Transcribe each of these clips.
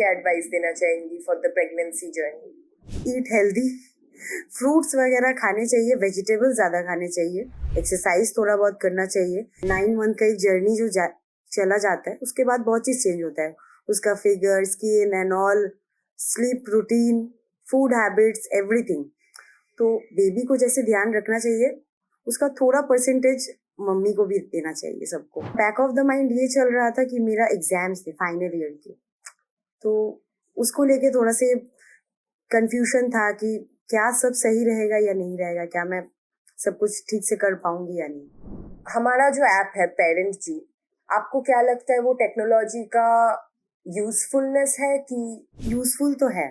क्या एडवाइस देना चाहेंगी for the pregnancy journey? Eat healthy, fruits वगैरह खाने चाहिए, वेजिटेबल्स ज़्यादा खाने चाहिए, एक्सरसाइज थोड़ा बहुत करना चाहिए। 9 मंथ का एक जर्नी जो चला जाता है, उसके बाद बहुत चीज़ चेंज होता है, उसका figure, skin and all, sleep routine, food habits, everything. तो बेबी को जैसे ध्यान रखना चाहिए, उसका थोड़ा परसेंटेज मम्मी को भी देना चाहिए सबको। बैक ऑफ द माइंड ये चल रहा था कि मेरा एग्जाम्स थे फाइनल ईयर के, तो उसको लेके थोड़ा से कंफ्यूजन था कि क्या सब सही रहेगा या नहीं रहेगा, क्या मैं सब कुछ ठीक से कर पाऊंगी या नहीं। हमारा जो ऐप है पेरेंट जी, आपको क्या लगता है वो टेक्नोलॉजी का यूजफुलनेस है कि? यूजफुल तो है,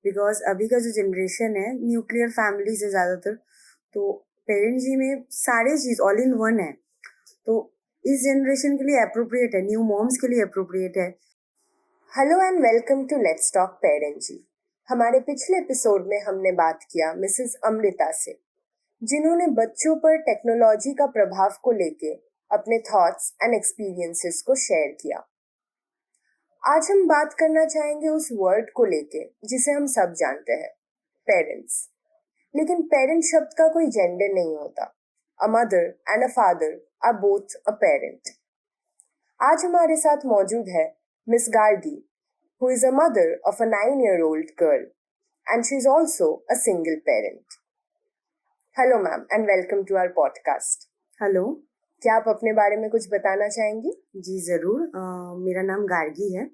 बिकॉज अभी का जो जनरेशन है न्यूक्लियर फैमिली से ज़्यादातर, तो पेरेंट जी में सारे चीज़ ऑल इन वन है, तो इस जनरेशन के लिए अप्रोप्रिएट है, न्यू मॉम्स के लिए अप्रोप्रिएट है। Hello and welcome to let's talk parent ji. हमारे पिछले एपिसोड में हमने बात किया मिसेस अमृता से, जिन्होंने बच्चों पर टेक्नोलॉजी का प्रभाव को लेके अपने थॉट्स एंड एक्सपीरियंसेस को शेयर किया। आज हम बात करना चाहेंगे उस वर्ड को लेके जिसे हम सब जानते हैं, पेरेंट्स। लेकिन पेरेंट शब्द का कोई जेंडर नहीं होता। A mother and a father are both a parent. आज हमारे साथ मौजूद है miss Gargi, who is a mother of a 9-year-old girl, and she is also a single parent. Hello ma'am and welcome to our podcast. Hello. क्या आप अपने बारे में कुछ बताना चाहेंगी? जी ज़रूर। मेरा नाम गार्गी है,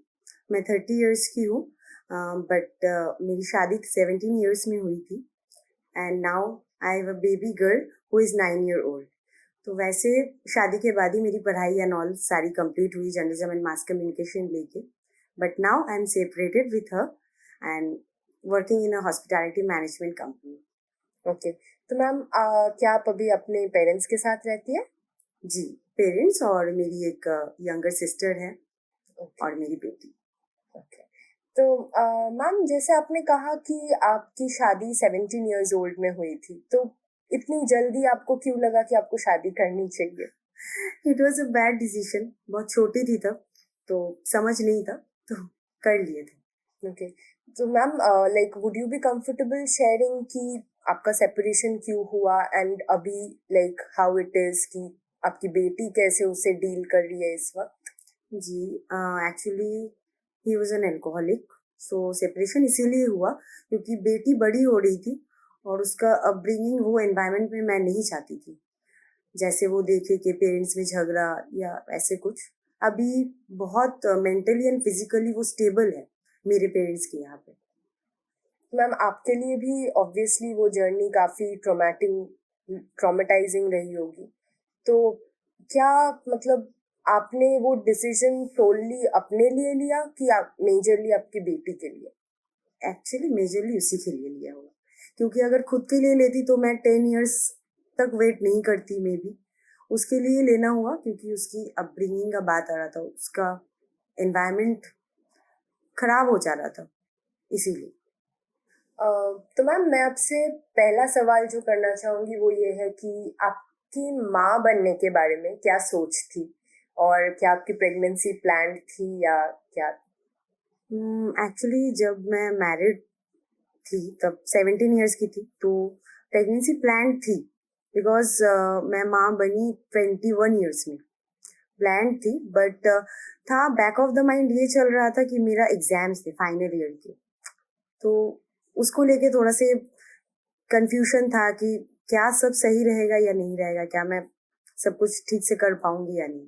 मैं 30 इयर्स की हूँ, बट मेरी शादी 17 इयर्स में हुई थी, and now I have a baby girl who is 9 year old। तो वैसे शादी के बाद ही मेरी पढ़ाई एंड ऑल सारी कंप्लीट हुई, जर्नलिज्म एंड मास कम्युनिकेशन लेके, but now I am separated with her and working in a hospitality management company. Okay, तो मैम क्या आप अभी अपने पेरेंट्स के साथ रहती है? जी, पेरेंट्स और मेरी एक यंगर सिस्टर है और मेरी बेटी। ओके, तो मैम जैसे आपने कहा कि आपकी शादी 17 इयर्स ओल्ड में हुई थी, तो इतनी जल्दी आपको क्यों लगा कि आपको शादी करनी चाहिए? It was a bad decision, बहुत छोटी थी तब, तो समझ नहीं था, तो कर लिए थे। ओके, तो ma'am like would you be comfortable sharing कि आपका सेपरेशन क्यों हुआ एंड अभी लाइक हाउ इट इज, कि आपकी बेटी कैसे उसे डील कर रही है इस वक्त? जी, actually he was an alcoholic, so separation इसीलिए हुआ क्योंकि बेटी बड़ी हो रही थी और उसका अपब्रिंगिंग वो एनवायरनमेंट में मैं नहीं चाहती थी, जैसे वो देखे कि पेरेंट्स में झगड़ा या ऐसे कुछ। अभी बहुत मेंटली एंड फिजिकली वो स्टेबल है मेरे पेरेंट्स के यहाँ पे। मैम आपके लिए भी ऑब्वियसली वो जर्नी काफी ट्रॉमेटाइजिंग रही होगी, तो क्या मतलब आपने वो डिसीजन सोलली अपने लिए लिया कि आप मेजरली आपकी बेटी के लिए? एक्चुअली मेजरली उसी के लिए लिया हुआ, क्योंकि अगर खुद के लिए लेती तो मैं 10 years तक वेट नहीं करती, मे बी उसके लिए लेना हुआ क्योंकि उसकी अपब्रिंगिंग का बात आ रहा था, उसका एनवायरनमेंट खराब हो जा रहा था, इसीलिए। तो मैम मैं आपसे पहला सवाल जो करना चाहूंगी वो ये है कि आपकी माँ बनने के बारे में क्या सोच थी, और क्या आपकी प्रेगनेंसी प्लान थी या क्या? एक्चुअली जब मैं मैरिड थी तब 17 years की थी, तो प्रेगनेंसी प्लान थी, बिकॉज मैं माँ बनी 21 years में, प्लान थी, बट था बैक ऑफ द माइंड ये चल रहा था कि मेरा एग्जाम्स थे फाइनल ईयर के, तो उसको लेके थोड़ा से कंफ्यूजन था कि क्या सब सही रहेगा या नहीं रहेगा, क्या मैं सब कुछ ठीक से कर पाऊंगी या नहीं।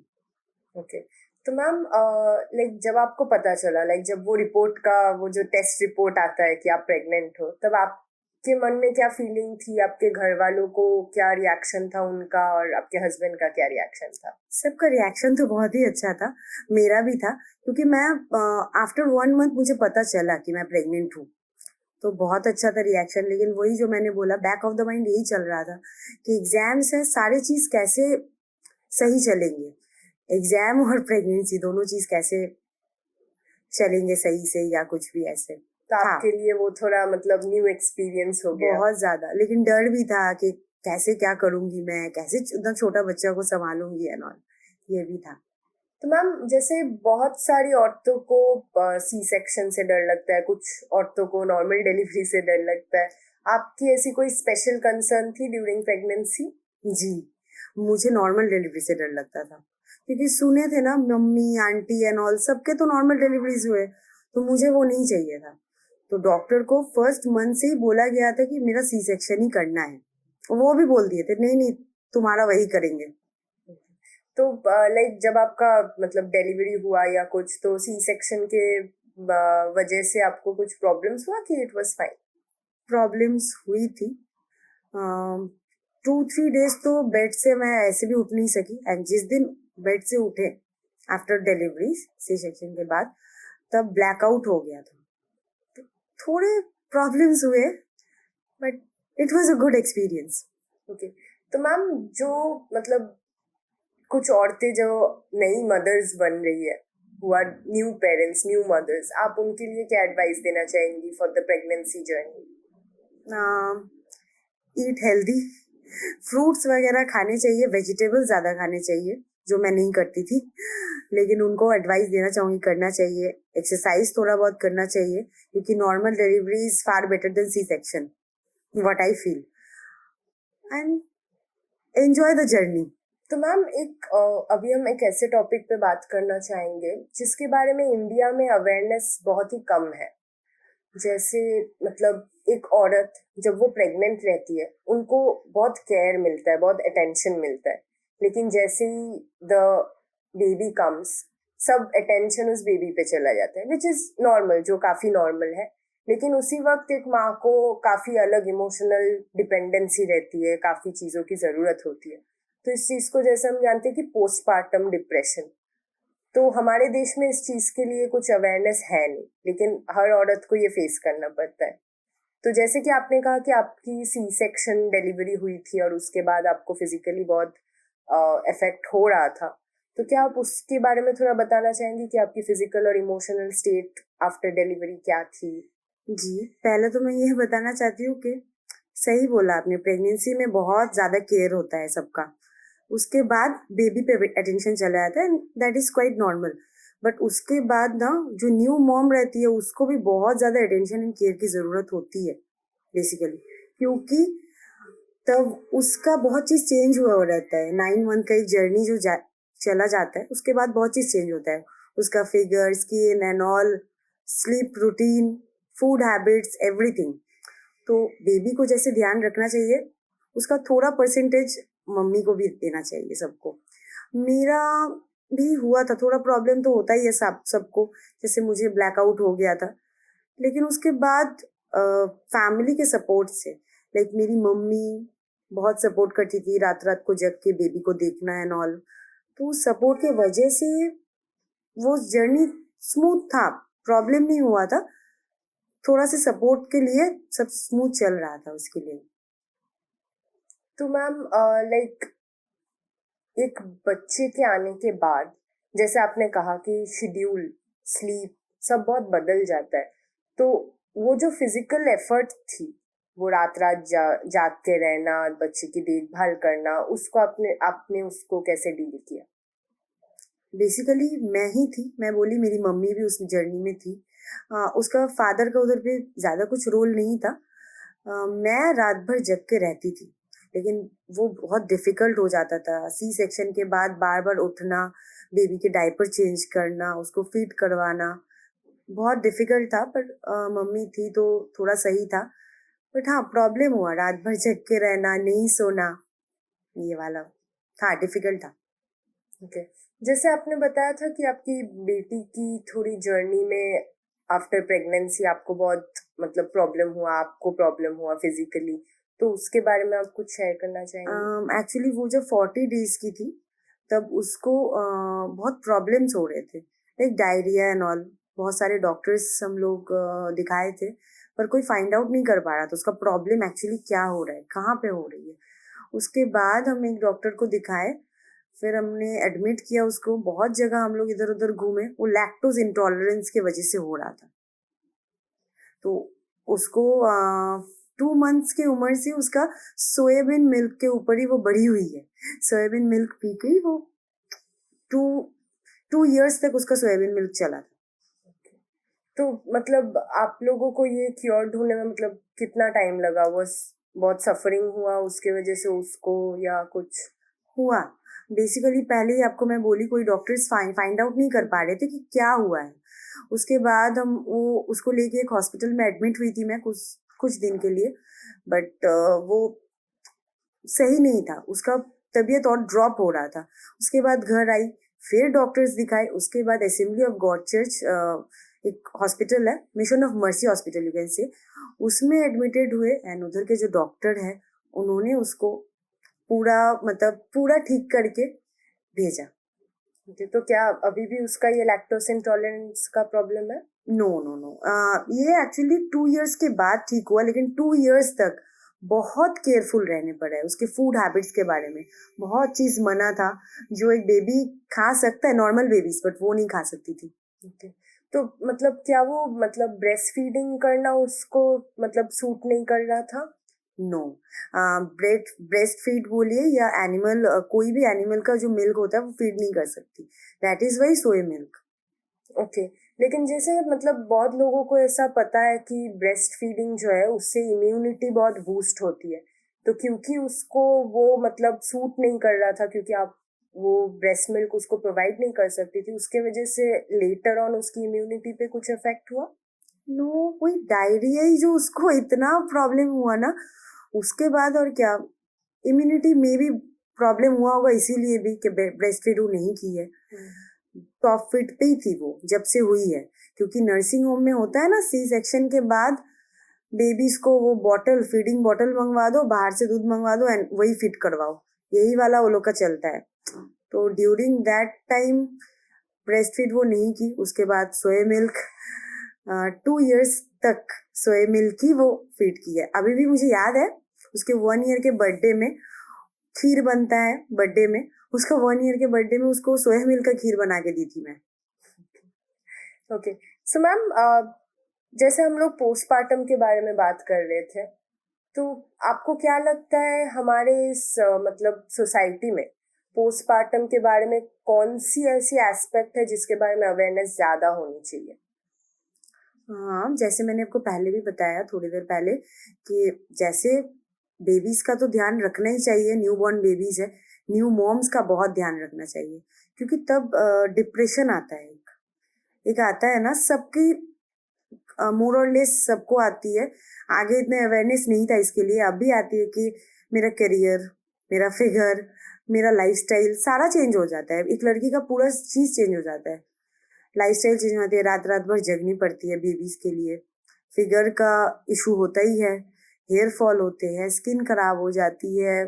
ओके, तो मैम लाइक जब आपको पता चला, लाइक जब वो रिपोर्ट का वो जो टेस्ट रिपोर्ट आता है कि आप प्रेग्नेंट हो, तब आपके मन में क्या फीलिंग थी? आपके घर वालों को क्या रिएक्शन था उनका, और आपके हस्बैंड का क्या रिएक्शन था? सबका रिएक्शन तो बहुत ही अच्छा था, मेरा भी था, क्योंकि मैं आफ्टर 1 month मुझे पता चला कि मैं प्रेग्नेंट हूँ, तो बहुत अच्छा था रिएक्शन। लेकिन वही जो मैंने बोला, बैक ऑफ द माइंड यही चल रहा था कि एग्जाम्स है, सारी चीज कैसे सही चलेंगे, एग्जाम और प्रेगनेंसी दोनों चीज कैसे चलेंगे सही से, या कुछ भी ऐसे। तो आपके लिए वो थोड़ा मतलब न्यू एक्सपीरियंस हो गया? बहुत ज्यादा, लेकिन डर भी था कि कैसे क्या करूंगी मैं, कैसे इतना छोटा बच्चा को संभालूंगी एंड ऑल, ये भी था। तो मैम जैसे बहुत सारी औरतों को सी सेक्शन से डर लगता है, कुछ औरतों को नॉर्मल डिलीवरी से डर लगता है। आपकी ऐसी कोई स्पेशल कंसर्न थी ड्यूरिंग प्रेगनेंसी? जी, मुझे नॉर्मल डिलीवरी से डर लगता था, क्योंकि सुने थे ना मम्मी आंटी एंड ऑल सबके तो नॉर्मल डिलीवरीज हुए, तो मुझे वो नहीं चाहिए था। तो डॉक्टर को फर्स्ट मंथ से ही बोला गया था कि मेरा सी सेक्शन ही करना है। वो भी बोल दिए थे नहीं नहीं तुम्हारा वही करेंगे। तो लाइक जब आपका मतलब डिलीवरी हुआ या कुछ, तो सी सेक्शन के वजह से आपको कुछ प्रॉब्लम्स हुआ कि इट वाज फाइन? प्रॉब्लम्स हुई थी। 2-3 डेज तो बेड से मैं ऐसे भी उठ नहीं सकी, एंड जिस दिन बेड से उठे आफ्टर डिलीवरी सी सेक्शन के बाद, तब ब्लैकआउट हो गया था। तो थोड़े प्रॉब्लम्स हुए, but it was a good experience. Okay. तो मैम जो मतलब कुछ औरतें जो नई मदर्स बन रही है, who are new parents, new mothers, आप उनके लिए क्या एडवाइस देना चाहेंगी for the pregnancy journey? Eat healthy, fruits वगैरह खाने चाहिए, वेजिटेबल्स ज़्यादा खाने चाहिए, जो मैं नहीं करती थी, लेकिन उनको एडवाइस देना चाहूँगी करना चाहिए। एक्सरसाइज थोड़ा बहुत करना चाहिए, क्योंकि normal delivery is far better than C section, what I feel, and enjoy the journey. तो मैम एक अभी हम एक ऐसे टॉपिक पे बात करना चाहेंगे जिसके बारे में इंडिया में अवेयरनेस बहुत ही कम है। जैसे मतलब एक औरत जब वो प्रेग्नेंट रहती है, उनको बहुत केयर मिलता है, बहुत अटेंशन मिलता है, लेकिन जैसे ही द बेबी कम्स, सब अटेंशन उस बेबी पे चला जाता है, विच इज नॉर्मल, जो काफी नॉर्मल है। लेकिन उसी वक्त एक माँ को काफी अलग इमोशनल डिपेंडेंसी रहती है, काफी चीजों की जरूरत होती है। तो इस चीज को जैसे हम जानते हैं कि पोस्टपार्टम डिप्रेशन, तो हमारे देश में इस चीज के लिए कुछ अवेयरनेस है नहीं, लेकिन हर औरत को ये फेस करना पड़ता है। तो जैसे कि आपने कहा कि आपकी सी सेक्शन डिलीवरी हुई थी और उसके बाद आपको फिजिकली बहुत इफेक्ट हो रहा था, तो क्या आप उसके बारे में थोड़ा बताना चाहेंगे कि आपकी फिजिकल और इमोशनल स्टेट आफ्टर डिलीवरी क्या थी? जी, पहले तो मैं ये बताना चाहती हूँ कि सही बोला आपने, प्रेगनेंसी में बहुत ज़्यादा केयर होता है सबका। उसके बाद बेबी पे अटेंशन चला जाता है, that is quite normal. But उसके बाद ना जो न्यू मॉम रहती है उसको भी बहुत ज़्यादा अटेंशन एंड केयर की ज़रूरत होती है बेसिकली, क्योंकि तब उसका बहुत चीज़ चेंज हुआ रहता है। 9 मंथ का एक जर्नी जो चला जाता है, उसके बाद बहुत चीज़ चेंज होता है, उसका figure, skin and all, sleep routine, food habits, everything. तो बेबी को जैसे ध्यान रखना चाहिए, उसका थोड़ा परसेंटेज मम्मी को भी देना चाहिए सबको। मेरा भी हुआ था, थोड़ा प्रॉब्लम तो होता ही है सबको, जैसे मुझे ब्लैकआउट हो गया था, लेकिन उसके बाद फैमिली के सपोर्ट से, लाइक मेरी मम्मी बहुत सपोर्ट करती थी, रात रात को जग के बेबी को देखना एंड ऑल। तो उस सपोर्ट के वजह से वो जर्नी स्मूथ था, प्रॉब्लम नहीं हुआ था, थोड़ा सा सपोर्ट के लिए सब स्मूथ चल रहा था उसके लिए। तो मैम लाइक एक बच्चे के आने के बाद, जैसे आपने कहा कि शेड्यूल, स्लीप सब बहुत बदल जाता है, तो वो जो फिजिकल एफर्ट थी, वो रात रात जाग के रहना, बच्चे की देखभाल करना, उसको आपने आपने उसको कैसे डील किया? बेसिकली मैं ही थी, मैं बोली, मेरी मम्मी भी उस जर्नी में थी। उसका फादर का उधर पे ज़्यादा कुछ रोल नहीं था। मैं रात भर जग के रहती थी, लेकिन वो बहुत डिफिकल्ट हो जाता था। सी सेक्शन के बाद बार बार उठना, बेबी के डायपर चेंज करना, उसको फीड करवाना, बहुत डिफिकल्ट था। पर मम्मी थी तो थोड़ा सही था। बट हाँ, प्रॉब्लम हुआ, रात भर जग के रहना, नहीं सोना, ये वाला था, डिफिकल्ट था। ओके। जैसे आपने बताया था कि आपकी बेटी की थोड़ी जर्नी में आफ्टर प्रेगनेंसी आपको बहुत मतलब प्रॉब्लम हुआ, आपको प्रॉब्लम हुआ फिजिकली, तो उसके बारे में आप कुछ शेयर करना चाहेंगे? एक्चुअली वो जब 40 डेज की थी, तब उसको बहुत प्रॉब्लम्स हो रहे थे, लाइक डायरिया एंड ऑल। बहुत सारे डॉक्टर्स हम लोग दिखाए थे, पर कोई फाइंड आउट नहीं कर पा रहा था उसका प्रॉब्लम एक्चुअली क्या हो रहा है, कहाँ पे हो रही है। उसके बाद हम एक डॉक्टर को दिखाए, फिर हमने एडमिट किया उसको, बहुत जगह हम लोग इधर उधर घूमे। वो लैक्टोज इंटॉलरेंस की वजह से हो रहा था। तो उसको 2 मंथ्स की उम्र से उसका सोयाबीन मिल्क के ऊपर ही वो बड़ी हुई है। सोयाबीन मिल्क पी के ही वो टू 2 years तक उसका सोयाबीन मिल्क चला था। तो मतलब आप लोगों को ये क्योर्ड होने में मतलब कितना टाइम लगा? वो बहुत सफरिंग हुआ उसके वजह से उसको, या कुछ? हुआ बेसिकली, पहले ही आपको मैं बोली, कोई डॉक्टर्स फाइंड आउट नहीं कर पा रहे थे कि क्या हुआ है। उसके बाद हम वो उसको लेके एक हॉस्पिटल में एडमिट हुई थी मैं कुछ कुछ दिन के लिए, बट वो सही नहीं था, उसका तबीयत और ड्रॉप हो रहा था। उसके बाद घर आई, फिर डॉक्टर्स दिखाए, उसके बाद असेंबली ऑफ गॉड चर्च एक हॉस्पिटल है, mission of mercy hospital you can say, उसमें एडमिटेड हुए। एंड उधर के जो डॉक्टर है उन्होंने उसको पूरा मतलब पूरा ठीक करके भेजा। तो क्या अभी भी उसका ये लैक्टोज इंटॉलरेंस का प्रॉब्लम है? नो नो नो, ये एक्चुअली 2 years के बाद ठीक हुआ, लेकिन 2 years तक बहुत केयरफुल रहने पड़ा है। उसके फूड हैबिट्स के बारे में बहुत चीज मना था जो एक बेबी खा सकता है, नॉर्मल बेबीज, बट वो नहीं खा सकती थी। Okay. तो मतलब क्या वो मतलब ब्रेस्ट फीडिंग करना उसको मतलब सूट नहीं कर रहा था? नो, ब्रेस्ट फीड बोलिए या एनिमल, कोई भी एनिमल का जो मिल्क होता है वो फीड नहीं कर सकती, that is why soya milk. Okay. लेकिन जैसे मतलब बहुत लोगों को ऐसा पता है कि ब्रेस्ट फीडिंग जो है उससे इम्यूनिटी बहुत बूस्ट होती है, तो क्योंकि उसको वो मतलब सूट नहीं कर रहा था, क्योंकि आप वो ब्रेस्ट मिल्क उसको प्रोवाइड नहीं कर सकती थी, उसके वजह से लेटर ऑन उसकी इम्यूनिटी पे कुछ इफेक्ट हुआ? नो, कोई डायरिया ही जो उसको इतना प्रॉब्लम हुआ ना, उसके बाद और क्या, इम्यूनिटी में भी प्रॉब्लम हुआ होगा, इसीलिए भी कि ब्रेस्ट फीड वो नहीं की है। टॉप फिट पे ही थी वो जब से हुई है, क्योंकि नर्सिंग होम में होता है ना, सी सेक्शन के बाद बेबीज को वो बॉटल, फीडिंग बॉटल मंगवा दो, बाहर से दूध मंगवा दो एंड वही फिट करवाओ, यही वाला वो लोग का चलता है। तो during that time breast feed वो नहीं की। उसके बाद सोया मिल्क 2 years तक सोया मिल्क ही वो फीड की है। अभी भी मुझे याद है उसके 1 year के बर्थडे में खीर बनता है, बर्थडे में उसका 1 year के बर्थडे में उसको सोया मिल्क का खीर बना के दी थी मैं। ओके। सो मैम, जैसे हम लोग पोस्टमार्टम के बारे में बात कर रहे थे, तो आपको क्या लगता है हमारे इस मतलब सोसाइटी में पोस्टमार्टम के बारे में कौन सी ऐसी एस्पेक्ट है जिसके बारे में अवेयरनेस ज्यादा होनी चाहिए? हाँ, जैसे मैंने आपको पहले भी बताया थोड़ी देर पहले कि जैसे बेबीज का तो ध्यान रखना ही चाहिए, न्यू बॉर्न बेबीज है, न्यू मॉम्स का बहुत ध्यान रखना चाहिए, क्योंकि तब डिप्रेशन आता है, एक आता है ना सबकी, मोर और लेस सबको आती है। आगे इतने अवेयरनेस नहीं था इसके लिए, अब भी आती है कि मेरा करियर, मेरा फिगर, मेरा लाइफस्टाइल सारा चेंज हो जाता है, एक लड़की का पूरा चीज चेंज हो जाता है, लाइफस्टाइल चेंज होती है, रात रात भर जगनी पड़ती है बेबीज के लिए, फिगर का इशू होता ही है, हेयर फॉल होते हैं, स्किन खराब हो जाती है,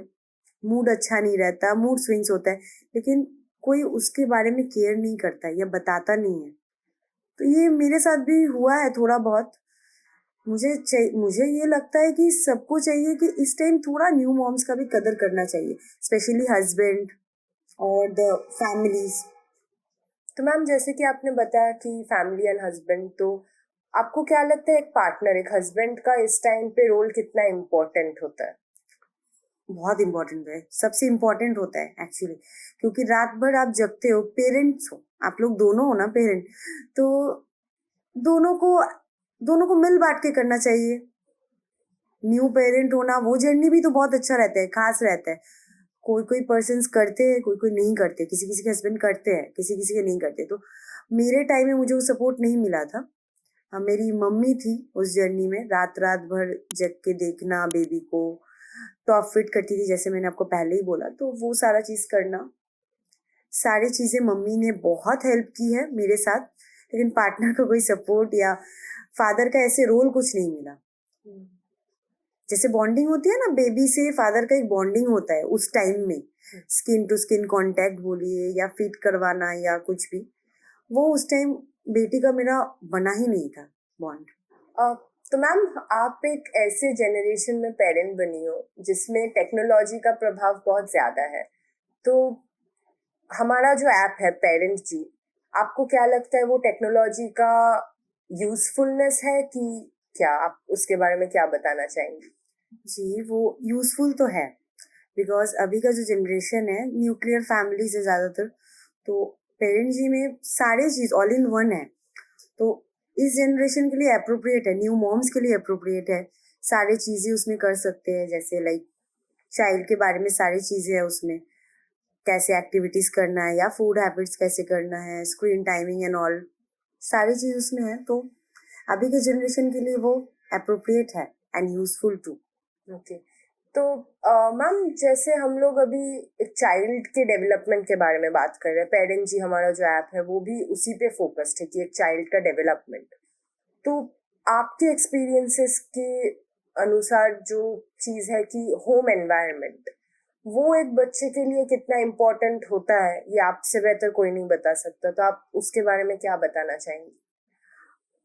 मूड अच्छा नहीं रहता, मूड स्विंग्स होता है, लेकिन कोई उसके बारे में केयर नहीं करता या बताता नहीं है। तो ये मेरे साथ भी हुआ है थोड़ा बहुत। मुझे ये लगता है कि सबको चाहिए कि इस टाइम थोड़ा न्यू मॉम्स का भी कदर करना चाहिए, स्पेशली हस्बैंड और द फैमिलीज। तो मैम, जैसे कि आपने बताया कि फैमिली एंड हस्बैंड, तो आपको क्या लगता है एक पार्टनर, एक हस्बैंड का इस टाइम पे रोल कितना इम्पोर्टेंट होता है? बहुत इंपॉर्टेंट है, सबसे इम्पोर्टेंट होता है एक्चुअली, क्योंकि रात भर आप जगते हो, पेरेंट्स हो आप लोग, दोनों हो ना पेरेंट, तो दोनों को दोनों को मिल बांट के करना चाहिए। न्यू पेरेंट होना, वो जर्नी भी तो बहुत अच्छा रहता है, खास रहता है। कोई कोई पर्सन करते हैं, कोई कोई नहीं करते, किसी किसी के हस्बैंड करते हैं, किसी किसी के नहीं करते। तो मेरे टाइम में मुझे वो सपोर्ट नहीं मिला था। मेरी मम्मी थी उस जर्नी में, रात रात भर जग के देखना बेबी को, टॉप फिट करती थी जैसे मैंने आपको पहले ही बोला, तो वो सारा चीज करना, सारी चीजें मम्मी ने बहुत हेल्प की है मेरे साथ। लेकिन पार्टनर को कोई सपोर्ट या फादर का ऐसे रोल कुछ नहीं मिला। जैसे बॉन्डिंग होती है ना, बेबी से फादर का एक बॉन्डिंग होता है उस टाइम में, स्किन टू स्किन कांटेक्ट बोलिए या फिट करवाना या कुछ भी, वो उस टाइम बेटी का मेरा बना ही नहीं था बॉन्ड। तो मैम, आप एक ऐसे जनरेशन में पेरेंट बनी हो जिसमें टेक्नोलॉजी का प्रभाव बहुत ज्यादा है, तो हमारा जो ऐप है पेरेंट जी, आपको क्या लगता है वो टेक्नोलॉजी का यूजफुलनेस है कि क्या? आप उसके बारे में क्या बताना चाहेंगी? जी, वो यूजफुल तो है, बिकॉज अभी का जो जनरेशन है न्यूक्लियर फैमिलीज है ज्यादातर, तो पेरेंट जी में सारे चीज ऑल इन वन है, तो इस जनरेशन के लिए अप्रोप्रिएट है, न्यू मॉम्स के लिए अप्रोप्रिएट है। सारी चीजें उसमें कर सकते हैं, जैसे लाइक चाइल्ड के बारे में सारी चीजें है उसमें, कैसे एक्टिविटीज करना है या फूड हैबिट्स कैसे करना है, स्क्रीन टाइमिंग एंड ऑल, सारी चीज उसमें है। तो अभी के जनरेशन के लिए वो अप्रोप्रिएट है एंड यूजफुल टू। ओके। तो मैम, जैसे हम लोग अभी एक चाइल्ड के डेवलपमेंट के बारे में बात कर रहे हैं, पेरेंट जी हमारा जो ऐप है वो भी उसी पे फोकस्ड है कि एक चाइल्ड का डेवलपमेंट। तो आपके एक्सपीरियंसेस के अनुसार जो चीज है कि होम एनवायरनमेंट, वो एक बच्चे के लिए कितना इम्पोर्टेंट होता है, ये आपसे बेहतर कोई नहीं बता सकता, तो आप उसके बारे में क्या बताना चाहेंगे?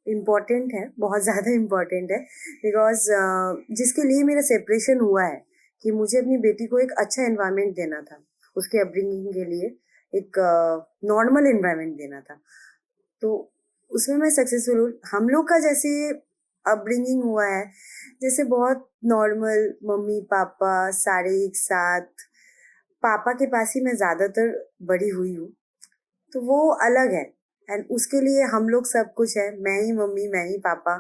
इम्पॉर्टेंट है, बहुत ज़्यादा इम्पॉर्टेंट है, बिकॉज जिसके लिए मेरा सेपरेशन हुआ है कि मुझे अपनी बेटी को एक अच्छा एनवायरनमेंट देना था, उसके अपब्रिंगिंग के लिए एक नॉर्मल एनवायरनमेंट देना था, तो उसमें मैं सक्सेसफुल हूँ। हम लोग का जैसे अपब्रिंगिंग हुआ है, जैसे बहुत नॉर्मल, मम्मी पापा सारे एक साथ, पापा के पास ही मैं ज़्यादातर बड़ी हुई हूँ, तो वो अलग है। एंड उसके लिए हम लोग सब कुछ है, मैं ही मम्मी, मैं ही पापा।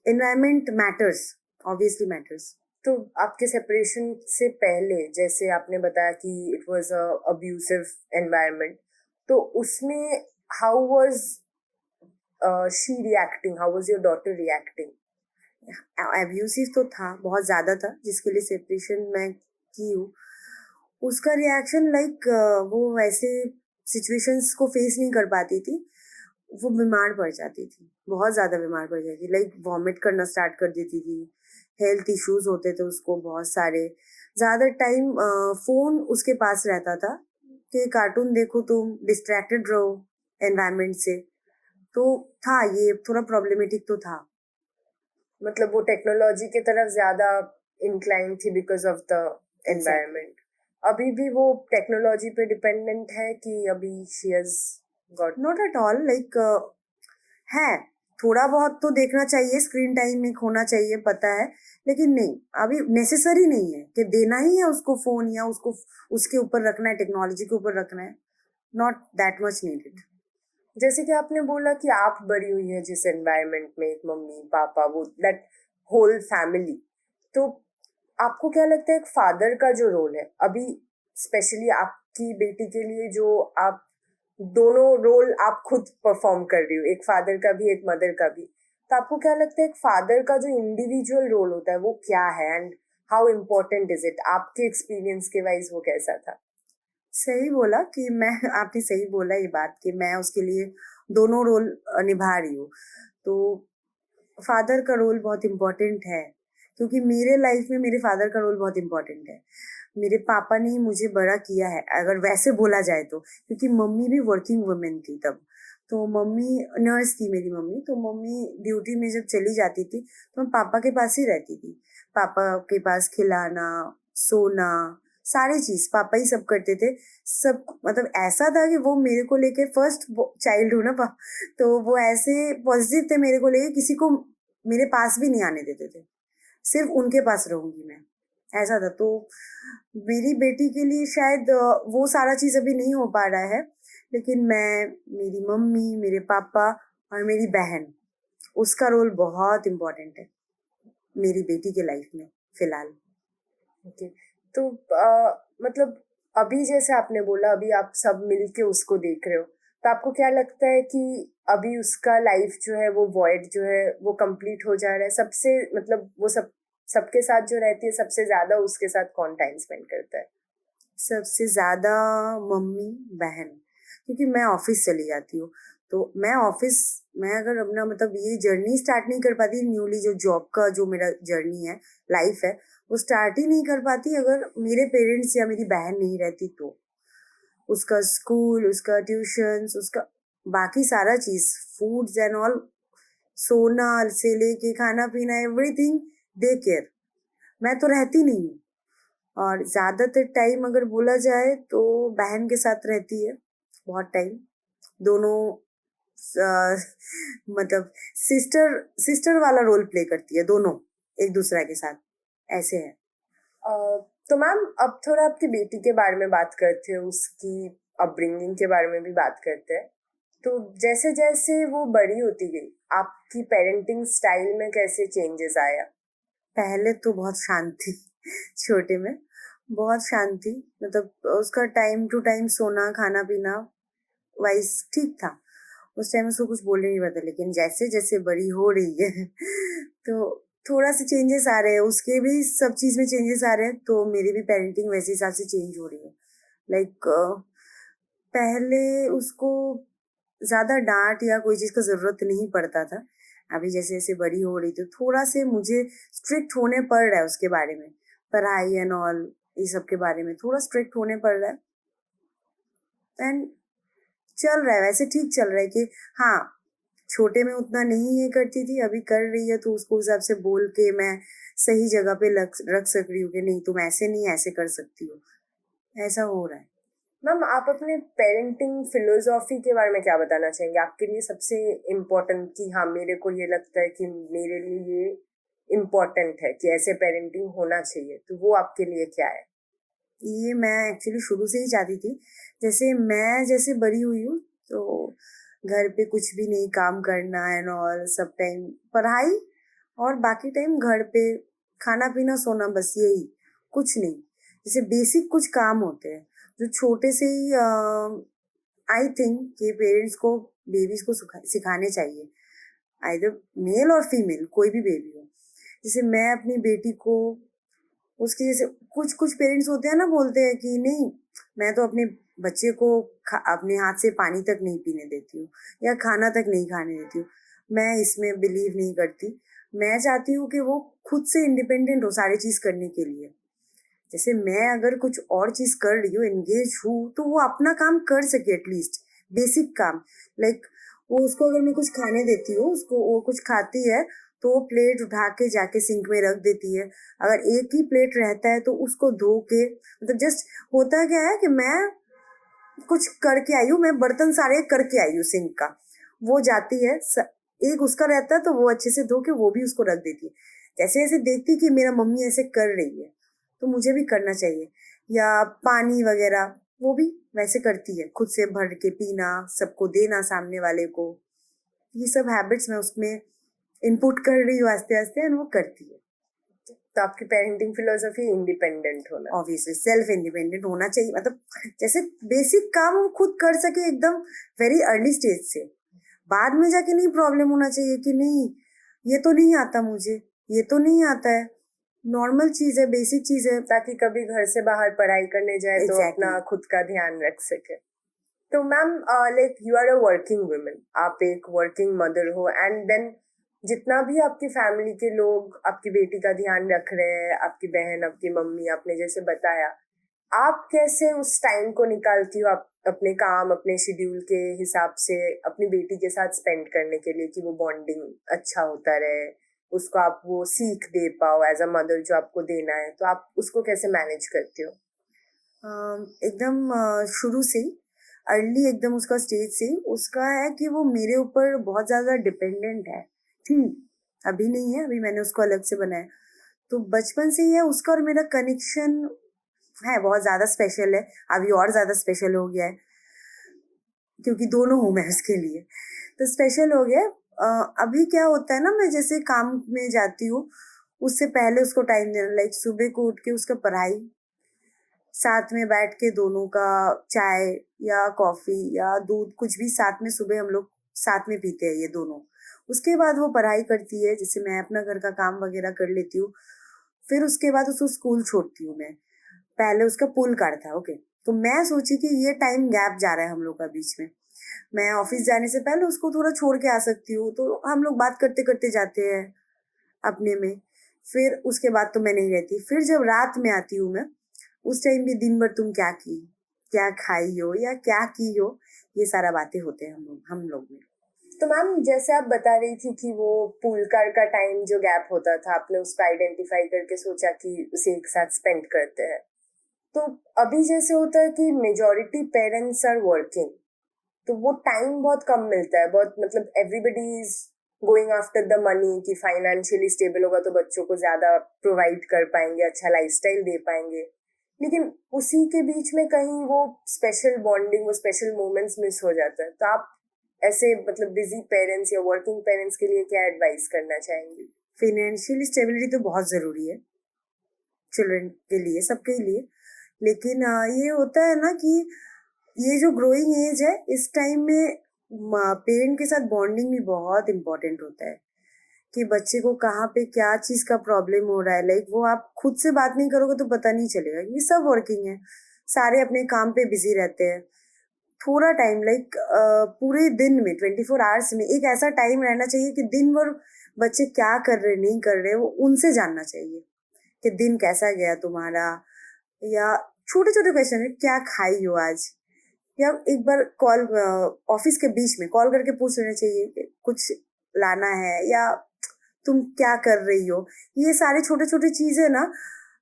Environment matters, obviously matters. तो आपके सेपरेशन से पहले जैसे आपने बताया कि it was a abusive environment, तो उसमें how was she reacting, how was your daughter reacting? Abusive तो था, बहुत ज्यादा था, जिसके लिए सेपरेशन मैं की हूँ। उसका रिएक्शन लाइक वो वैसे सिचुएशंस को फेस नहीं कर पाती थी, वो बीमार पड़ जाती थी, बहुत ज्यादा बीमार पड़ जाती थी, लाइक वॉमिट करना स्टार्ट कर देती थी, हेल्थ इश्यूज होते थे उसको बहुत सारे। ज्यादा टाइम फोन उसके पास रहता था कि कार्टून देखो, तुम डिस्ट्रैक्टेड रहो एनवायरनमेंट से, तो था ये थोड़ा प्रॉब्लमेटिक तो था। मतलब वो टेक्नोलॉजी की तरफ ज्यादा इंक्लाइन थी बिकॉज ऑफ द एनवायरनमेंट। अभी भी वो टेक्नोलॉजी पे डिपेंडेंट है कि अभी she has got? Not at all, like है, थोड़ा बहुत तो देखना चाहिए, स्क्रीन टाइम एक होना चाहिए, पता है, लेकिन नहीं, अभी नेसेसरी नहीं है कि देना ही है उसको फोन, या उसको उसके ऊपर रखना है, टेक्नोलॉजी के ऊपर रखना है, नॉट दैट मच नीडेड। जैसे कि आपने बोला कि आप बड़ी हुई है जिस एनवायरनमेंट में, एक मम्मी पापा, वो दैट होल फैमिली, तो आपको क्या लगता है एक फादर का जो रोल है अभी, स्पेशली आपकी बेटी के लिए, जो आप दोनों रोल आप खुद परफॉर्म कर रही हो, एक फादर का भी एक मदर का भी, तो आपको क्या लगता है एक फादर का जो इंडिविजुअल रोल होता है वो क्या है and how important is it? आपके एक्सपीरियंस के वाइज वो कैसा था? सही बोला कि मैं आपने सही बोला ये बात कि मैं उसके लिए दोनों रोल निभा रही हूँ। तो फादर का रोल बहुत इम्पोर्टेंट है, क्योंकि मेरे लाइफ में मेरे फादर का रोल बहुत इम्पोर्टेंट है। मेरे पापा ने मुझे बड़ा किया है, अगर वैसे बोला जाए तो, क्योंकि मम्मी भी वर्किंग वुमेन थी तब, तो मम्मी नर्स थी मेरी मम्मी, तो मम्मी ड्यूटी में जब चली जाती थी तो मैं पापा के पास ही रहती थी, पापा के पास खिलाना, सोना, सारी चीज पापा ही सब करते थे। सब मतलब ऐसा था कि वो मेरे को लेके, फर्स्ट चाइल्ड हूँ ना, तो वो ऐसे पॉजिटिव थे मेरे को लेके, किसी को मेरे पास भी नहीं आने देते थे, सिर्फ उनके पास रहूंगी मैं, ऐसा था। तो मेरी बेटी के लिए शायद वो सारा चीज अभी नहीं हो पा रहा है, लेकिन मैं, मेरी मम्मी, मेरे पापा और मेरी बहन, उसका रोल बहुत इम्पोर्टेंट है मेरी बेटी के लाइफ में फिलहाल। ओके। तो मतलब अभी जैसे आपने बोला अभी आप सब मिलके उसको देख रहे हो, तो आपको क्या लगता है कि अभी उसका लाइफ जो है वो वॉइड जो है वो कंप्लीट हो जा रहा है? सबसे मतलब वो सबके साथ जो रहती है, सबसे ज्यादा उसके साथ कौन टाइम स्पेंड करता है? सबसे ज्यादा मम्मी, बहन, क्योंकि मैं ऑफिस चली जाती हूँ, तो मैं ऑफिस, मैं अगर अपना मतलब ये जर्नी स्टार्ट नहीं कर पाती न्यूली, जो जॉब का जो मेरा जर्नी है, लाइफ है, वो स्टार्ट ही नहीं कर पाती अगर मेरे पेरेंट्स या मेरी बहन नहीं रहती तो। उसका स्कूल, उसका ट्यूशंस, उसका बाकी सारा चीज, फूड्स एंड ऑल, सोना से लेके खाना पीना, एवरीथिंग दे केयर, मैं तो रहती नहीं हूँ। और ज्यादातर टाइम अगर बोला जाए तो बहन के साथ रहती है बहुत टाइम, दोनों अ, मतलब सिस्टर सिस्टर वाला रोल प्ले करती है दोनों एक दूसरे के साथ, ऐसे है। तो मैम अब थोड़ा आपकी बेटी के बारे में बात करते हैं, उसकी अपब्रिंगिंग के बारे में भी बात करते हैं। तो जैसे जैसे वो बड़ी होती गई, आपकी पेरेंटिंग स्टाइल में कैसे चेंजेस आया? पहले तो बहुत शांति छोटे में बहुत शांति, मतलब उसका टाइम टू टाइम सोना खाना पीना वाइज ठीक था। उस टाइम उसको कुछ बोलने नहीं पता, लेकिन जैसे जैसे बड़ी हो रही है तो थोड़ा सा चेंजेस आ रहे हैं, उसके भी सब चीज में चेंजेस आ रहे हैं, तो मेरी भी पेरेंटिंग वैसे हिसाब से चेंज हो रही है। लाइक पहले उसको ज्यादा डांट या कोई चीज का जरूरत नहीं पड़ता था। अभी जैसे जैसे बड़ी हो रही तो थोड़ा से मुझे स्ट्रिक्ट होने पड़ रहा है उसके बारे में, पढ़ाई एंड ऑल ये सब के बारे में थोड़ा स्ट्रिक्ट होने पड़ रहा है। एंड चल रहा है वैसे, ठीक चल रहा है कि हाँ, छोटे में उतना नहीं ये करती थी, अभी कर रही है तो उसको हिसाब से बोल के मैं सही जगह पे रख सक रही हूँ कि नहीं तुम ऐसे नहीं ऐसे कर सकती हो, ऐसा हो रहा है। मैम, आप अपने पेरेंटिंग फिलोसॉफी के बारे में क्या बताना चाहेंगे? आपके लिए सबसे इम्पोर्टेंट कि हाँ, मेरे को ये लगता है कि मेरे लिए ये इम्पोर्टेंट है कि ऐसे पेरेंटिंग होना चाहिए, तो वो आपके लिए क्या है? ये मैं एक्चुअली शुरू से ही चाहती थी। जैसे बड़ी हुई हूँ तो घर पे कुछ भी नहीं, काम करना एंड ऑल, सब टाइम पढ़ाई और बाकी टाइम घर पे खाना पीना सोना, बस यही, कुछ नहीं। जैसे बेसिक कुछ काम होते हैं जो छोटे से ही आई थिंक कि पेरेंट्स को बेबीज को सिखाने चाहिए, आइदर मेल और फीमेल कोई भी बेबी हो। जैसे मैं अपनी बेटी को उसकी जैसे, कुछ कुछ पेरेंट्स होते हैं ना, बोलते हैं कि नहीं मैं तो अपने बच्चे को अपने हाथ से पानी तक नहीं पीने देती हूँ या खाना तक नहीं खाने देती हूँ। मैं इसमें बिलीव नहीं करती। मैं चाहती हूँ कि वो खुद से इंडिपेंडेंट हो सारी चीज करने के लिए। जैसे मैं अगर कुछ और चीज कर रही हूँ, एंगेज हूँ, तो वो अपना काम कर सके, एटलीस्ट बेसिक काम। लाइक वो उसको अगर मैं कुछ खाने देती हूँ, उसको वो कुछ खाती है तो वो प्लेट उठा के जाके सिंक में रख देती है। अगर एक ही प्लेट रहता है तो उसको धो के, मतलब जस्ट होता क्या है कि मैं कुछ करके आई हूँ, मैं बर्तन सारे करके आई हूँ सिंक का, वो जाती है एक उसका रहता है तो वो अच्छे से धो के वो भी उसको रख देती है। जैसे जैसे देखती कि मेरा मम्मी ऐसे कर रही है तो मुझे भी करना चाहिए। या पानी वगैरह वो भी वैसे करती है, खुद से भर के पीना, सबको देना सामने वाले को। ये सब हैबिट्स मैं उसमें इनपुट कर रही हूँ आस्ते आस्ते, एंड वो करती है। तो आपकी पेरेंटिंग फिलोसफी इंडिपेंडेंट होना। ऑब्वियसली सेल्फ इंडिपेंडेंट होना चाहिए, मतलब जैसे बेसिक काम वो खुद कर सके एकदम वेरी अर्ली स्टेज से। बाद में जाके नहीं प्रॉब्लम होना चाहिए कि नहीं ये तो नहीं आता मुझे, ये तो नहीं आता है। नॉर्मल चीज है, बेसिक चीज है। ताकि कभी घर से बाहर पढ़ाई करने जाए तो Exactly. अपना खुद का ध्यान रख सके। तो ma'am, like you are a working women, आप एक वर्किंग मदर हो, एंड देन जितना भी आपकी फैमिली के लोग आपकी बेटी का ध्यान रख रहे हैं, आपकी बहन, आपकी मम्मी, आपने जैसे बताया, आप कैसे उस टाइम को निकालती हो आप अपने काम, अपने शेड्यूल के हिसाब से अपनी बेटी के साथ स्पेंड करने के लिए कि वो बॉन्डिंग अच्छा होता रहे, उसको आप वो सीख दे पाओ एज अ मदर जो आपको देना है, तो आप उसको कैसे मैनेज करते हो? एकदम शुरू से ही, अर्ली एकदम उसका स्टेज से ही उसका है कि वो मेरे ऊपर बहुत ज्यादा डिपेंडेंट है। अभी नहीं है, अभी मैंने उसको अलग से बनाया। तो बचपन से ही है उसका और मेरा कनेक्शन है, बहुत ज्यादा स्पेशल है। अभी और ज्यादा स्पेशल हो गया है क्योंकि दोनों हूँ मैं उसके लिए, तो स्पेशल हो गया है। अभी क्या होता है ना, मैं जैसे काम में जाती हूँ उससे पहले उसको टाइम देना, लाइक सुबह को उठ के उसका पढ़ाई, साथ में बैठ के दोनों का चाय या कॉफी या दूध कुछ भी साथ में सुबह हम लोग साथ में पीते हैं ये दोनों। उसके बाद वो पढ़ाई करती है, जैसे मैं अपना घर का काम वगैरह कर लेती हूँ। फिर उसके बाद उसको स्कूल छोड़ती हूँ मैं। पहले उसका पुल कार्ड था, ओके, तो मैं सोची कि ये टाइम गैप जा रहा है हम लोग का बीच में, मैं ऑफिस जाने से पहले उसको थोड़ा छोड़ के आ सकती हूँ, तो हम लोग बात करते करते जाते हैं अपने में। फिर उसके बाद तो मैं नहीं रहती। फिर जब रात में आती हूँ मैं, उस टाइम भी दिन भर तुम क्या की, क्या खाई हो या क्या की हो, ये सारा बातें होते हैं हम लोग में। तो मैम, जैसे आप बता रही थी कि वो पूल कार का टाइम जो गैप होता था, आपने उसको आइडेंटिफाई करके सोचा कि उसे एक साथ स्पेंड करते हैं, तो अभी जैसे होता है कि मेजोरिटी पेरेंट्स आर वर्किंग, तो वो टाइम बहुत कम मिलता है, बहुत मतलब everybody is going after the money कि फाइनेंशियली स्टेबल होगा तो बच्चों को ज्यादा प्रोवाइड कर पाएंगे, अच्छा लाइफस्टाइल दे पाएंगे। लेकिन उसी के बीच में कहीं वो स्पेशल बॉन्डिंग, वो स्पेशल मोमेंट्स मिस हो जाता है। तो आप ऐसे मतलब बिजी पेरेंट्स या वर्किंग पेरेंट्स के लिए क्या एडवाइस करना चाहेंगी? फाइनेंशियल स्टेबिलिटी तो बहुत जरूरी है चिल्ड्रन के लिए, सबके लिए। लेकिन ये होता है ना कि ये जो ग्रोइंग एज है, इस टाइम में पेरेंट के साथ बॉन्डिंग भी बहुत इम्पोर्टेंट होता है कि बच्चे को कहाँ पे क्या चीज का प्रॉब्लम हो रहा है। लाइक वो आप खुद से बात नहीं करोगे तो पता नहीं चलेगा, क्योंकि सब वर्किंग है, सारे अपने काम पे बिजी रहते हैं। थोड़ा टाइम लाइक पूरे दिन में 24 आवर्स में एक ऐसा टाइम रहना चाहिए कि दिन भर बच्चे क्या कर रहे नहीं कर रहे वो उनसे जानना चाहिए कि दिन कैसा गया तुम्हारा, या छोटे छोटे क्वेश्चन है, क्या खाई हो आज, या एक बार कॉल ऑफिस के बीच में कॉल करके पूछ लेना चाहिए कि कुछ लाना है या तुम क्या कर रही हो। ये सारे छोटे छोटे चीजें ना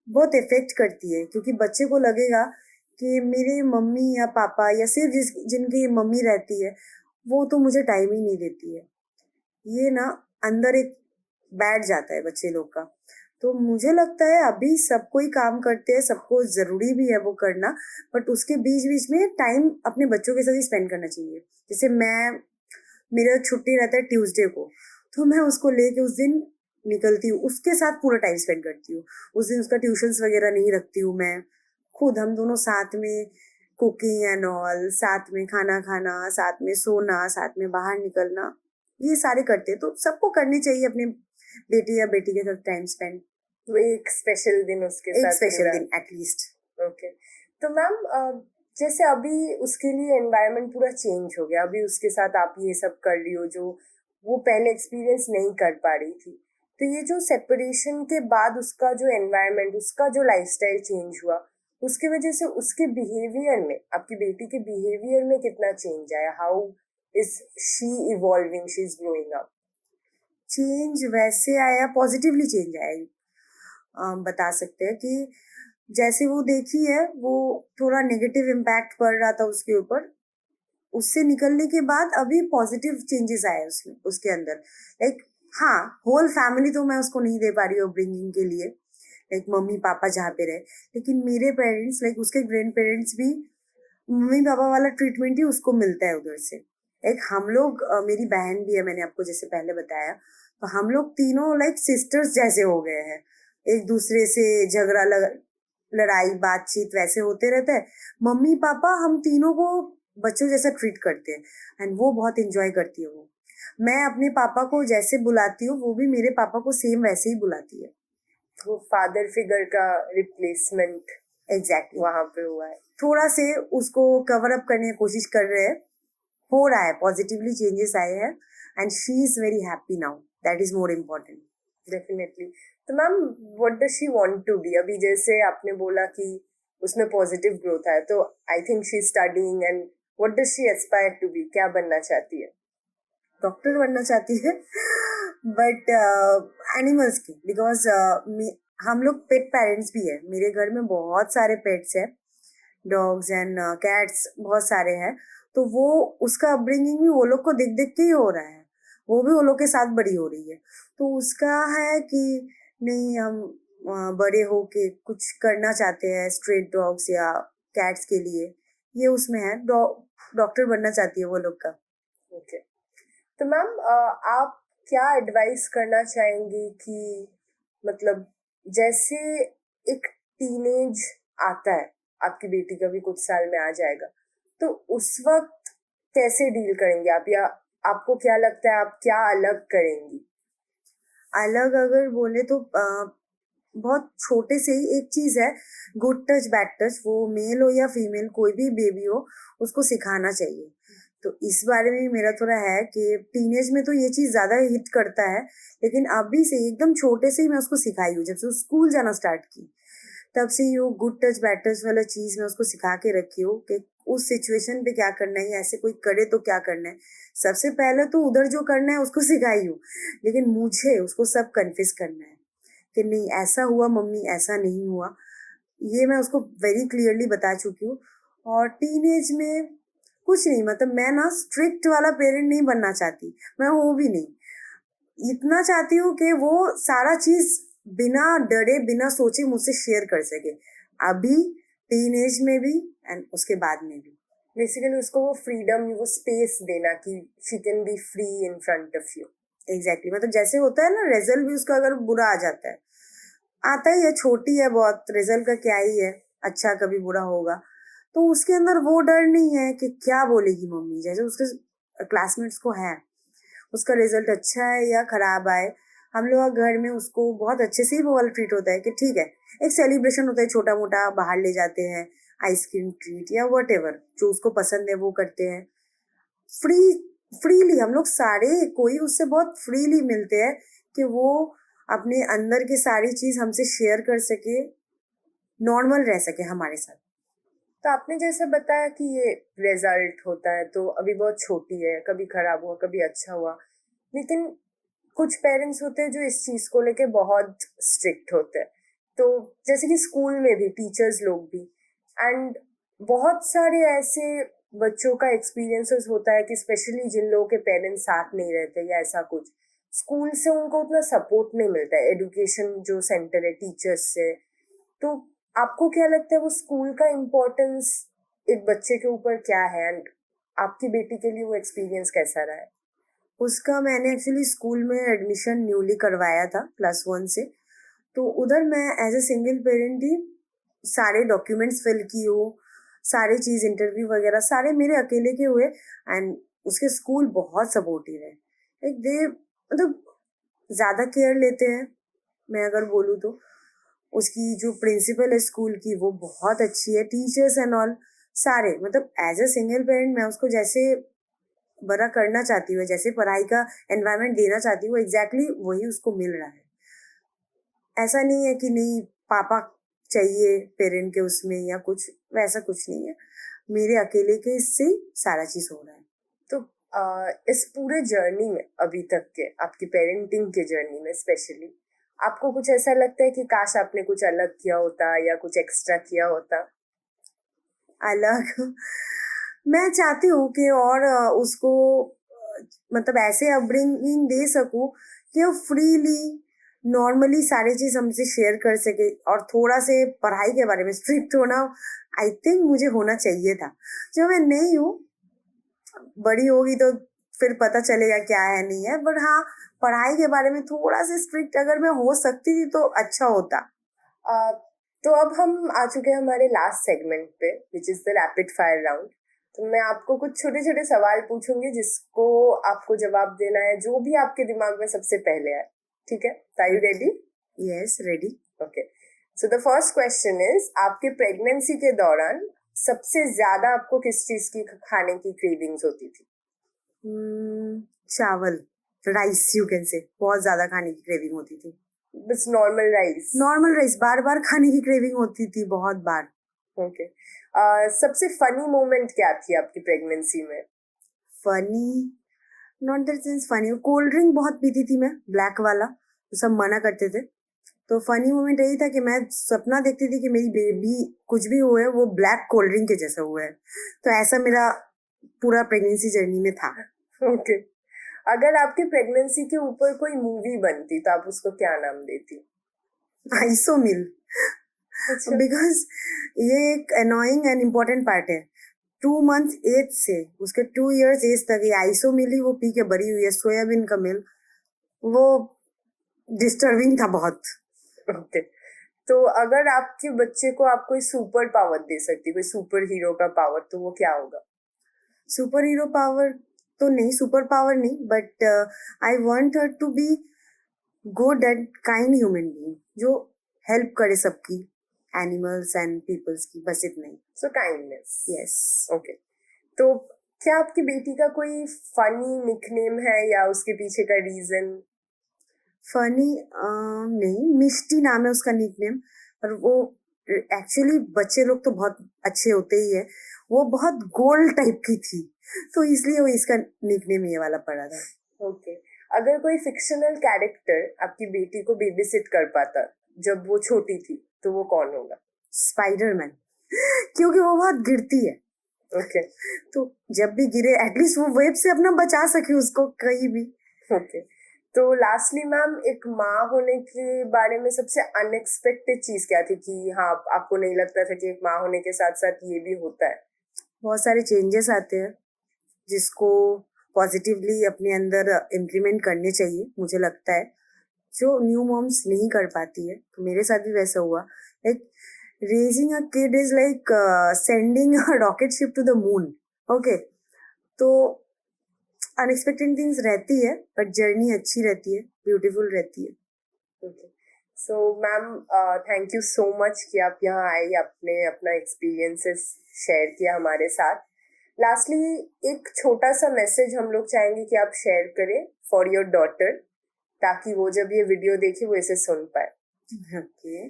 बहुत इफेक्ट करती है, क्योंकि बच्चे को लगेगा कि मेरे मम्मी या पापा या सिर्फ जिनकी मम्मी रहती है वो तो मुझे टाइम ही नहीं देती है। ये ना अंदर एक बैठ जाता है बच्चे लोग का। तो मुझे लगता है अभी सब कोई काम करते हैं, सबको जरूरी भी है वो करना, बट उसके बीच बीच में टाइम अपने बच्चों के साथ ही स्पेंड करना चाहिए। जैसे मेरा छुट्टी रहता है ट्यूसडे को, तो मैं उसको लेके उस दिन निकलती हूँ, उसके साथ पूरा टाइम स्पेंड करती हूँ। उस दिन उसका ट्यूशंस वगैरह नहीं रखती हूँ, मैं खुद, हम दोनों साथ में कुकिंग एंड ऑल, साथ में खाना खाना, साथ में सोना, साथ में बाहर निकलना, ये सारे करते हैं। तो सबको करनी चाहिए अपने बेटे या बेटी के साथ टाइम स्पेंड, तो एक स्पेशल दिन उसके एक साथ स्पेशल पूरा। दिन एटलीस्ट। ओके। तो मैम जैसे अभी उसके लिए एनवायरनमेंट पूरा चेंज हो गया, अभी उसके साथ आप ये सब कर रही हो जो वो पहले एक्सपीरियंस नहीं कर पा रही थी, तो ये जो सेपरेशन के बाद उसका जो एनवायरनमेंट, उसका जो लाइफस्टाइल चेंज हुआ, उसकी वजह से उसके बिहेवियर में, आपकी बेटी के बिहेवियर में कितना चेंज आया? How is she evolving, she is growing up? Change वैसे आया, पॉजिटिवली चेंज आया। बता सकते हैं कि जैसे वो देखी है, वो थोड़ा नेगेटिव इम्पैक्ट पड़ रहा था उसके ऊपर, उससे निकलने के बाद अभी पॉजिटिव चेंजेस आए उसमें, उसके अंदर। लाइक हाँ, होल फैमिली तो मैं उसको नहीं दे पा रही हूँ ब्रिंगिंग के लिए, लाइक मम्मी पापा जहाँ पे रहे, लेकिन मेरे पेरेंट्स, लाइक उसके ग्रैंड पेरेंट्स भी मम्मी पापा वाला ट्रीटमेंट ही उसको मिलता है उधर से। लाइक हम लोग मेरी बहन भी है, मैंने आपको जैसे पहले बताया, तो हम लोग तीनों लाइक सिस्टर्स जैसे हो गए हैं। एक दूसरे से झगड़ा लड़ाई बातचीत वैसे होते रहता है। मम्मी पापा हम तीनों को बच्चों जैसा ट्रीट करते हैं, एंड वो बहुत इंजॉय करती है वो। मैं अपने पापा को जैसे बुलाती हूँ, वो भी मेरे पापा को सेम वैसे ही बुलाती है। वो फादर फिगर का रिप्लेसमेंट एग्जैक्टली वहां पे हुआ है। थोड़ा से उसको कवर अप करने की कोशिश कर रहे हैं, हो रहा है, पॉजिटिवली चेंजेस आए हैं, and she is very happy now, that is more important. Definitely. तो ma'am what does she want to be? अभी जैसे आपने बोला कि उसमें पॉजिटिव ग्रोथ है, तो I think she studying, and what does she aspire to be? क्या बनना चाहती है? डॉक्टर बनना चाहती है, बट एनिमल्स की, बिकॉज हम लोग पेट पेरेंट्स भी है, मेरे घर में बहुत सारे पेट्स हैं, डॉग्स एंड कैट्स बहुत सारे हैं। तो वो उसका अपब्रिंगिंग भी वो लोग को देख देख के ही हो रहा है, वो भी वो लोग के साथ बड़ी हो रही है। तो उसका है कि नहीं, हम बड़े होके कुछ करना चाहते हैं स्ट्रीट डॉग्स या कैट्स के लिए, ये उसमें है। डॉक्टर बनना चाहती है वो लोग का। ओके। तो मैम आप क्या एडवाइस करना चाहेंगी कि मतलब जैसे एक टीनेज आता है, आपकी बेटी का भी कुछ साल में आ जाएगा, तो उस वक्त कैसे डील करेंगे आप, या आपको क्या लगता है आप क्या अलग करेंगी? अलग अगर बोले तो बहुत छोटे से ही एक चीज है, गुड टच बैड टच, वो मेल हो या फीमेल कोई भी बेबी हो, उसको सिखाना चाहिए। तो इस बारे में मेरा थोड़ा है कि टीनेज में तो ये चीज ज्यादा हिट करता है, लेकिन अभी से एकदम छोटे से ही मैं उसको सिखाई हूँ। जब से स्कूल जाना स्टार्ट की तब से ही वो गुड टच बैड टच वाला चीज मैं उसको सिखा के रखी हूँ कि उस सिचुएशन पे क्या करना है, ऐसे कोई करे तो क्या करना है। सबसे पहले तो उधर जो करना है उसको सिखाई हूँ, लेकिन मुझे उसको सब कन्फेस करना है कि नहीं ऐसा हुआ मम्मी, ऐसा नहीं हुआ, ये मैं उसको वेरी क्लियरली बता चुकी हूँ। और टीनेज में कुछ नहीं, मतलब मैं ना स्ट्रिक्ट वाला पेरेंट नहीं बनना चाहती, मैं वो भी नहीं। इतना चाहती हूँ कि वो सारा चीज बिना डरे बिना सोचे मुझसे शेयर कर सके। अभी टीनेज में भी एंड उसके बाद में भी। बेसिकली उसको वो फ्रीडम, वो स्पेस देना कि she can be free in front of you. Exactly मतलब जैसे होता है ना, रिजल्ट भी उसका अगर बुरा आ जाता है, आता ही है, छोटी है बहुत, रिजल्ट का क्या ही है, अच्छा कभी बुरा होगा, तो उसके अंदर वो डर नहीं है कि क्या बोलेगी मम्मी, जैसे उसके क्लासमेट्स को है, उसका रिजल्ट अच्छा है या खराब आए, हम लोग घर में उसको बहुत अच्छे से ही वो वाला ट्रीट होता है कि ठीक है, एक सेलिब्रेशन होता है छोटा मोटा, बाहर ले जाते हैं, आइसक्रीम ट्रीट या वट जो उसको पसंद है वो करते हैं, फ्री फ्रीली हम लोग सारे, कोई उससे बहुत फ्रीली मिलते हैं कि वो अपने अंदर की सारी चीज हमसे शेयर कर सके, नॉर्मल रह सके हमारे साथ। तो आपने जैसे बताया कि ये रिजल्ट होता है तो अभी बहुत छोटी है, कभी खराब हुआ कभी अच्छा हुआ, लेकिन कुछ पेरेंट्स होते हैं जो इस चीज को लेके बहुत स्ट्रिक्ट होते हैं, तो जैसे कि स्कूल में भी टीचर्स लोग भी, एंड बहुत सारे ऐसे बच्चों का एक्सपीरियंसेस होता है कि स्पेशली जिन लोगों के पेरेंट्स साथ नहीं रहते या ऐसा कुछ, स्कूल से उनको उतना सपोर्ट नहीं मिलता है, एजुकेशन जो सेंटर है टीचर्स से। तो आपको क्या लगता है वो स्कूल का इम्पोर्टेंस एक बच्चे के ऊपर क्या है, एंड आपकी बेटी के लिए वो एक्सपीरियंस कैसा रहा है? उसका मैंने एक्चुअली स्कूल में एडमिशन न्यूली करवाया था +1 से, तो उधर मैं एज ए सिंगल पेरेंट ही सारे डॉक्यूमेंट्स फिल की हो, सारी चीज इंटरव्यू वगैरह सारे मेरे अकेले के हुए, एंड उसके स्कूल बहुत सपोर्टिव है, लाइक दे मतलब ज्यादा केयर लेते हैं, मैं अगर बोलूँ तो उसकी जो प्रिंसिपल है स्कूल की वो बहुत अच्छी है, टीचर्स एंड ऑल सारे, मतलब एज अ सिंगल पेरेंट मैं उसको जैसे बड़ा करना चाहती हूँ, जैसे पढ़ाई का एनवायरनमेंट देना चाहती हूँ, एग्जैक्टली वही उसको मिल रहा है। ऐसा नहीं है कि नहीं पापा चाहिए पेरेंट के उसमें या कुछ, वैसा कुछ नहीं है, मेरे अकेले के इससे सारा चीज हो रहा है। तो इस पूरे जर्नी में अभी तक के आपकी पेरेंटिंग के जर्नी में स्पेशली आपको कुछ ऐसा लगता है कि काश आपने कुछ अलग किया होता या कुछ एक्स्ट्रा किया होता? अलग मैं चाहती हूँ कि और उसको मतलब ऐसे अपब्रिंगिंग दे सकूं कि वो फ्रीली नॉर्मली सारी चीज हमसे शेयर कर सके, और थोड़ा से पढ़ाई के बारे में स्ट्रिक्ट होना आई थिंक मुझे होना चाहिए था, जो मैं नहीं हूँ, बड़ी होगी तो फिर पता चलेगा क्या है नहीं है, बट हाँ पढ़ाई के बारे में थोड़ा सा स्ट्रिक्ट अगर मैं हो सकती थी तो अच्छा होता। तो अब हम आ चुके हैं हमारे लास्ट सेगमेंट पे, which is the rapid fire round. तो मैं आपको कुछ छोटे छोटे सवाल पूछूंगी जिसको आपको जवाब देना है जो भी आपके दिमाग में सबसे पहले आए, ठीक है? Are you ready? Yes ready. Okay, so the first question is, आपके प्रेगनेंसी के दौरान सबसे ज्यादा आपको किस चीज की खाने की क्रेविंग्स होती थी? चावल, राइस यू कैन से, बहुत ज्यादा खाने की क्रेविंग होती थी। बस नॉर्मल राइस? नॉर्मल राइस, बार बार खाने की क्रेविंग होती थी, बहुत बार। ओके, सबसे फनी मोमेंट क्या थी आपकी प्रेगनेंसी में? Funny not that sense funny, cold drink बहुत पीती थी मैं, ब्लैक वाला, तो सब मना करते थे, तो फनी मोमेंट यही था कि मैं सपना देखती थी कि मेरी बेबी कुछ भी हुए वो ब्लैक कोल्ड ड्रिंक के जैसा हुआ है, तो ऐसा मेरा पूरा प्रेगनेंसी जर्नी में था। ओके, अगर आपकी प्रेगनेंसी के ऊपर कोई मूवी बनती तो आप उसको क्या नाम देती? आइसोमिल, अच्छा, बिकॉज ये एक अनोइंग एंड इम्पोर्टेंट पार्ट है, 2 months एज से उसके 2 years एज तक ये आइसोमिल ही वो पी के बड़ी हुई है, सोयाबीन का मिल, वो डिस्टर्बिंग था बहुत। ओके, तो अगर आपके बच्चे को आप कोई सुपर पावर दे सकती, कोई सुपर हीरो का पावर, तो वो क्या होगा? सुपर हीरो पावर तो नहीं, सुपर पावर नहीं, but I want her to be good and kind human being, जो हेल्प करे सबकी, एनिमल्स एंड पीपल्स की, बस इतना ही। So kindness. यस। ओके, तो क्या आपकी बेटी का कोई फनी निकनेम है या उसके पीछे का रीजन? फनी नहीं, मिष्टी नाम है उसका निकनेम, और वो एक्चुअली बच्चे लोग तो बहुत अच्छे होते ही है, वो बहुत गोल्ड टाइप की थी, तो इसलिए वो इसका निकनेम ये वाला पड़ा था। ओके, अगर कोई फिक्शनल कैरेक्टर आपकी बेटी को बेबीसिट कर पाता जब वो छोटी थी तो वो कौन होगा? स्पाइडरमैन, क्योंकि वो बहुत गिरती है, ओके, तो जब भी गिरे एटलीस्ट वो वेब से अपना बचा सके उसको कहीं भी। ओके, तो लास्टली मैम, एक माँ होने के बारे में सबसे अनएक्सपेक्टेड चीज क्या थी कि हाँ आपको नहीं लगता था कि एक माँ होने के साथ साथ ये भी होता है? बहुत सारे चेंजेस आते हैं जिसको पॉजिटिवली अपने अंदर इम्प्लीमेंट करने चाहिए, मुझे लगता है, जो न्यू मॉम्स नहीं कर पाती है। तो मेरे साथ भी वैसा हुआ। Like raising a kid is like sending a rocket ship to the moon. Okay, तो अनएक्सपेक्टेड थिंग्स रहती है बट जर्नी अच्छी रहती है, ब्यूटीफुल रहती है। Okay, so ma'am thank you so much कि आप यहाँ आई, आपने अपना एक्सपीरियंसेस शेयर किया हमारे साथ। लास्टली एक छोटा सा मैसेज हम लोग चाहेंगे कि आप शेयर करें फॉर योर डॉटर, ताकि वो जब ये वीडियो देखे वो इसे सुन पाए। Okay.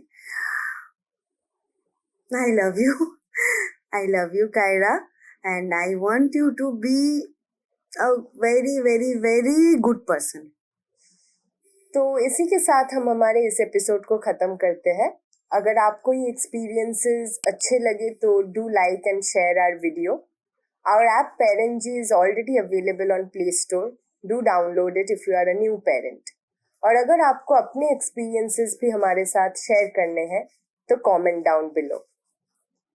I love you. I love you, Kyra. And I want you to be a very, very, very good person. तो इसी के साथ हम हमारे इस एपिसोड को खत्म करते हैं। अगर आपको ये एक्सपीरियंसेस अच्छे लगे तो do like and share our video. Our app Parentji is already available on Play Store. Do download it if you are a new parent. और अगर आपको अपने एक्सपीरियंसेस भी हमारे साथ शेयर करने हैं तो कमेंट डाउन बिलो।